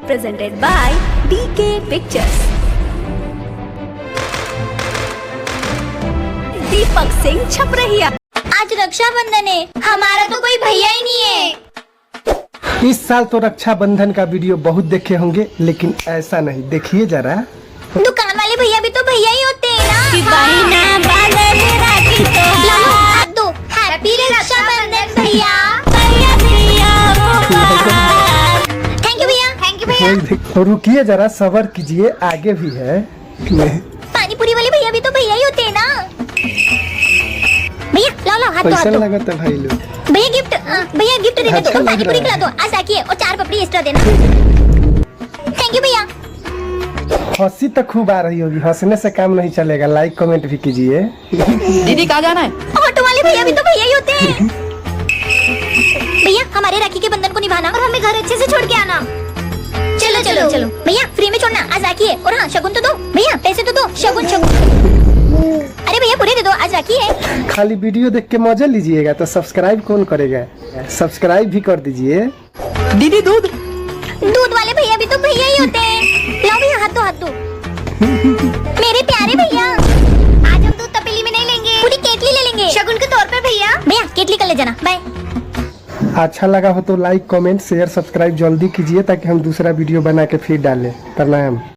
presented by DK Pictures. Deepak Singh छपरहिया। आज रक्षाबंधन है, हमारा तो कोई भैया ही नहीं है। इस साल तो रक्षाबंधन का वीडियो बहुत देखे होंगे, लेकिन ऐसा नहीं, देखिए जरा। दुकान वाले भैया भी तो भैया ही होते हैं ना। हाथ दो। हैप्पी रक्षाबंधन भैया। थैंक यू भैया। थैंक यू भैया। रुकिए जरा, सबर कीजिए, आगे भी है। पानी पूरी वाले भैया भी तो भैया ही होते हैं ना। भैया लाओ लाओ, हाथ दो, हाथ पैसा दो। लगा था भाई लोग। भैया गिफ्ट दे दो। अच्छा पानी लग पूरी रहा खिला दो, आज आके और 4 पपड़ी एक्स्ट्रा देना। थैंक यू भैया। हंसी तो खूब आ रही होगी, हंसने से काम नहीं चलेगा। लाइक कमेंट भी कीजिए। दीदी कहाँ जाना है? ऑटो वाले भैया भी तो भैया ही होते हैं। भैया हमारे राखी के बंधन को निभाना और हमें घर अच्छे से छोड़ के आना। चलो चलो चलो भैया, फ्री में छोड़ना, आज राखी है। और हाँ, शगुन तो दो भैया, पैसे तो दो। शगुन शगुन। अरे भैया पूरे दे दो, आज राखी है। खाली वीडियो देख के मजा लीजिएगा तो सब्सक्राइब कौन करेगा? सब्सक्राइब भी कर दीजिए। दीदी दूध। दूध वाले भैया भी तो भैया ही होते हैं। लाओ भैया, हाथ दो हाथ दो। मेरे प्यारे भैया, आज हम दूध तपेली में नहीं लेंगे, पूरी केटली ले लेंगे शगुन के तौर पे। भैया भैया केटली कर ले जाना। बाय। अच्छा लगा हो तो लाइक कमेंट शेयर सब्सक्राइब जल्दी कीजिए, ताकि हम दूसरा वीडियो बना के फिर डालें। प्रणाम।